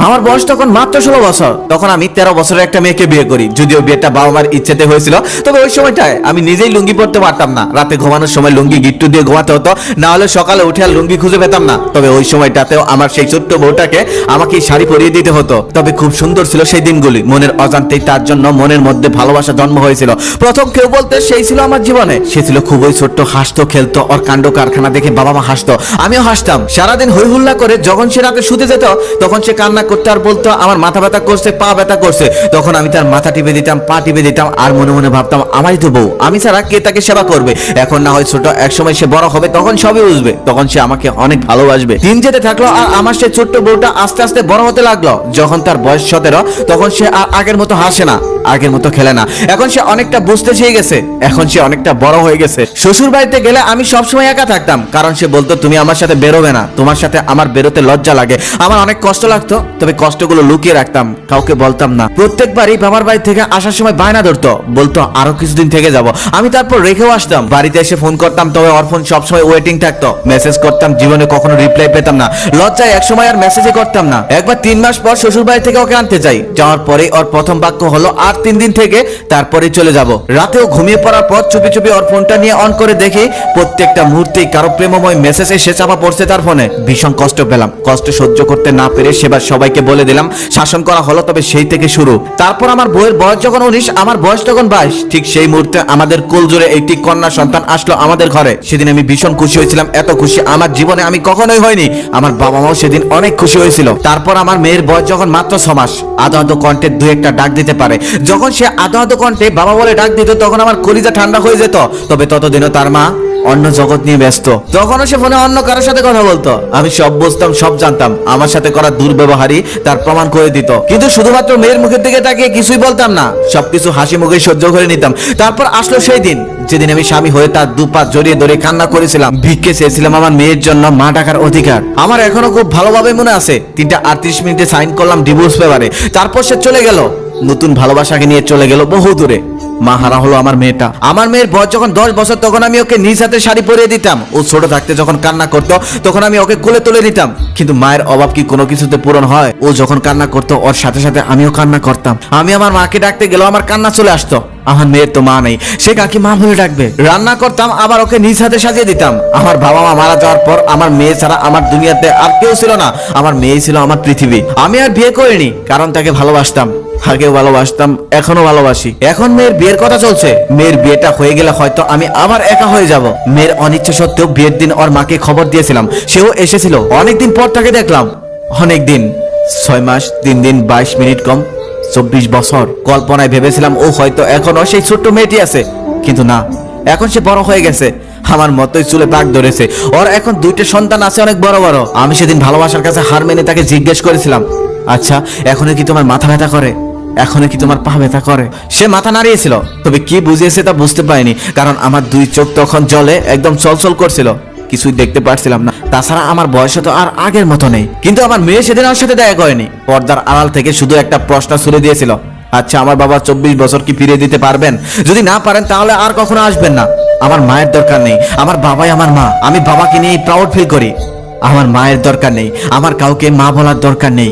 আমার বয়স তখন মাত্র 16 বছর। তখন আমি 13 বছরের একটা মেয়েকে বিয়ে করি। যদিও বিয়েটা বাবা মার ইচ্ছেতে হয়েছিল, তবে ওই সময়টায় আমি নিজেই লুঙ্গি পরতে পারতাম না। রাতে ঘুমানোর সময় লুঙ্গি গিট্টু দিয়ে ঘুমাতে হতো, না হলে সকালে উঠে আর লুঙ্গি খুঁজে পেতাম না। তবে ওই সময়টাতেও আমার সেই ছোট্ট বউটাকে আমাকে শাড়ি পরিয়ে দিতে হতো। তবে খুব সুন্দর ছিল সেই দিনগুলি। মনের অজান্তেই তার জন্য মনের মধ্যে ভালোবাসা জন্ম হয়েছিল। প্রথম কেউ বলতে সেই ছিল আমার জীবনে। সে ছিল খুবই ছোট্ট, হাসতো, খেলতো। ওর কাণ্ড কারখানা দেখে বাবা মা হাসতো, আমিও হাসতাম। সারাদিন হই হুল্লা করে যখন সে রাতে শুতে যেত, তখন সে কান্না করতে আর বলতো আমার মাথা ব্যথা করছে, পা ব্যথা করছে। তখন আমি তার মাথা টিপে দিতাম, পা টিপে দিতাম, আর মনে মনে ভাবতাম আমারই তো বউ, আমি ছাড়া কে তাকে সেবা করবে। এখন না হয় ছোট, একসময় সে বড় হবে, তখন সবই বুঝবে, তখন সে আমাকে অনেক ভালোবাসবে। দিন যেতে থাকলো আর আমার সে ছোট্ট বউটা আস্তে আস্তে বড় হতে লাগলো। যখন তার বয়স 17, তখন সে আর আগের মতো হাসে না, আগের মতো খেলে না। এখন সে অনেকটা বুঝতে শিখে গেছে, এখন সে অনেকটা বড় হয়ে গেছে। শ্বশুর বাড়িতে গেলে আমি সবসময় একা থাকতাম, কারণ সে বলতো তুমি আমার সাথে বেরোবে না, তোমার সাথে আমার বেরোতে লজ্জা লাগে। আমার অনেক কষ্ট লাগতো, তবে কষ্টগুলো লুকিয়ে রাখতাম, কাউকে বলতাম না। প্রত্যেকবারই বাবার বাড়ি থেকে আসার সময় বায়না ধরতো, বলতো আরো কিছুদিন থেকে যাব। আমি তারপর রেখেও আসতাম। বাড়িতে এসে ফোন করতাম, তবে ওর ফোন সবসময় ওয়েটিং থাকতো। মেসেজ করতাম, জীবনে কখনো রিপ্লাই পেতাম না। লজ্জায় একসময় আর মেসেজে করতাম না। একবার 3 মাস পর শ্বশুর বাড়ি থেকে ওকে আনতে যাই। যাওয়ার পরে ওর প্রথম বাক্য হলো আর 3 দিন থেকে তারপরে চলে যাব। রাতেও ঘুমিয়ে পড়ার পর চুপি চুপি ওর ফোনটা নিয়ে অন করে দেখি প্রত্যেকটা মুহূর্তেই কারো প্রেমময় মেসেজ এসে চাপা পড়ছে তার ফোনে। ভীষণ কষ্ট পেলাম। কষ্ট সহ্য করতে না পেরে সেবার সবাইকে বলে দিলাম, শাসন করা হলো। তবে সেই থেকে শুরু। তারপর আমার বউয়ের বয়স যখন 19, আমার বয়স তখন 22। ঠিক সেই মুহূর্তে আমাদের কোল জুড়ে একটি কন্যা সন্তান আসলো আমাদের ঘরে। সেদিন আমি ভীষণ খুশি হয়েছিলাম, এত খুশি আমার জীবনে আমি কখনোই হয়নি। আমার বাবা মাও সেদিন অনেক খুশি হয়েছিল। তারপর আমার মেয়ের বয়স যখন মাত্র 6 মাস, আধো আধো কণ্ঠে 2-1টা ডাক দিতে পারে। যখন সে আধো আধো কণ্ঠে বাবা বলে ডাক দিত, তখন আমার কলিজা ঠান্ডা হয়ে যেত। তবে ততদিনও তার মা অন্য জগৎ নিয়ে ব্যস্ত। তখনও সে ফোনে অন্য কারোর সাথে কথা বলতো। আমি সব বুঝতাম, সব জানতাম। আমার সাথে করা দুর্ব্যবহারই তার প্রমাণ করে দিত, কিন্তু শুধুমাত্র মেয়ের মুখের দিকে তাকিয়ে কিছুই বলতাম না। সবকিছু হাসি মুখে সহ্য করে নিতাম। তারপর আসলো সেই দিন, যেদিন আমি স্বামী হয়ে তার দুপা জড়িয়ে ধরে কান্না করেছিলাম, ভিক্ষে চেয়েছিলাম আমার মেয়ের জন্য মা ডাকার অধিকার। আমার এখনো খুব ভালোভাবে মনে আছে, 3টা 38 মিনিটে সাইন করলাম ডিভোর্স পেপারে। তারপর সে চলে গেল, নতুন ভালোবাসাকে নিয়ে চলে গেল বহু দূরে। মা হারা হলো আমার মেয়েটা। আমার মেয়ের বয়স যখন 10 বছর, তখন আমি ওকে নিজ হাতে শাড়ি পরিয়ে দিতাম। ও ছোট থাকতে যখন কান্না করতো, তখন আমি ওকে কোলে তুলে নিতাম। কিন্তু মায়ের অভাব কি কোনো কিছুতে পূরণ হয়? ও যখন কান্না করতো, ওর সাথে সাথে আমিও কান্না করতাম। আমি আমার মাকে ডাকতে গেলেও আমার কান্না চলে আসতো। আমার মেয়ের তো মা নেই, সে কাকে মা বলে ডাকবে? রান্না করতাম, আবার ওকে নিজ হাতে সাজিয়ে দিতাম। আমার বাবা মা মারা যাওয়ার পর আমার মেয়ে ছাড়া আমার দুনিয়াতে আর কেউ ছিল না। আমার মেয়ে ছিল আমার পৃথিবী। আমি আর বিয়ে করিনি, কারণ তাকে ভালোবাসতাম। আগেও ভালোবাসতাম, এখনো ভালোবাসি। এখন মেয়ের বিয়ের কথা চলছে। মেয়ের বিয়েটা হয়ে গেলে হয়তো আমি আবার একা হয়ে যাব। মেয়ের অনিচ্ছা সত্ত্বেও বিয়ের দিন ওর মাকে খবর দিয়েছিলাম, সেও এসেছিল। অনেকদিন পর তাকে দেখলাম। অনেকদিন, 6 মাস 3 দিন 22 মিনিট কম 24 বছর। কল্পনায় ভেবেছিলাম ও হয়তো এখনো সেই ছোট্ট মেয়েটি আছে, কিন্তু না, এখন সে বড় হয়ে গেছে। আমার মতোই চুলে পাক ধরেছে। ওর এখন 2টা সন্তান আছে, অনেক বড় বড়। আমি সেদিন ভালোবাসার কাছে হার মেনে তাকে জিজ্ঞেস করেছিলাম, আচ্ছা এখনো কি তোমার মাথা ব্যথা করে? এখনো কি তোমার পা ব্যথা করে? সে মাথা নাড়িয়েছিল, তবে কি বুঝিয়েছে তা বুঝতে পারিনি, কারণ আমার 2 চোখ তখন জলে একদম চলচল করছিল। কিছুই দেখতে পারছিলাম না। তাছাড়া আমার বয়স তো আর আগের মতো নেই। কিন্তু আমার মেয়ে সেদিন আমার সাথে দেখা করেনি। পর্দার আড়াল থেকে শুধু একটা প্রশ্ন ছুড়ে দিয়েছিল, আচ্ছা আমার বাবা 24 বছর কি ফিরিয়ে দিতে পারবেন? যদি না পারেন তাহলে আর কখনো আসবেন না। আমার মায়ের দরকার নেই, আমার বাবাই আমার মা। আমি বাবাকে নিয়ে প্রাউড ফিল করি। আমার মায়ের দরকার নেই, আমার কাউকে মা বলার দরকার নেই।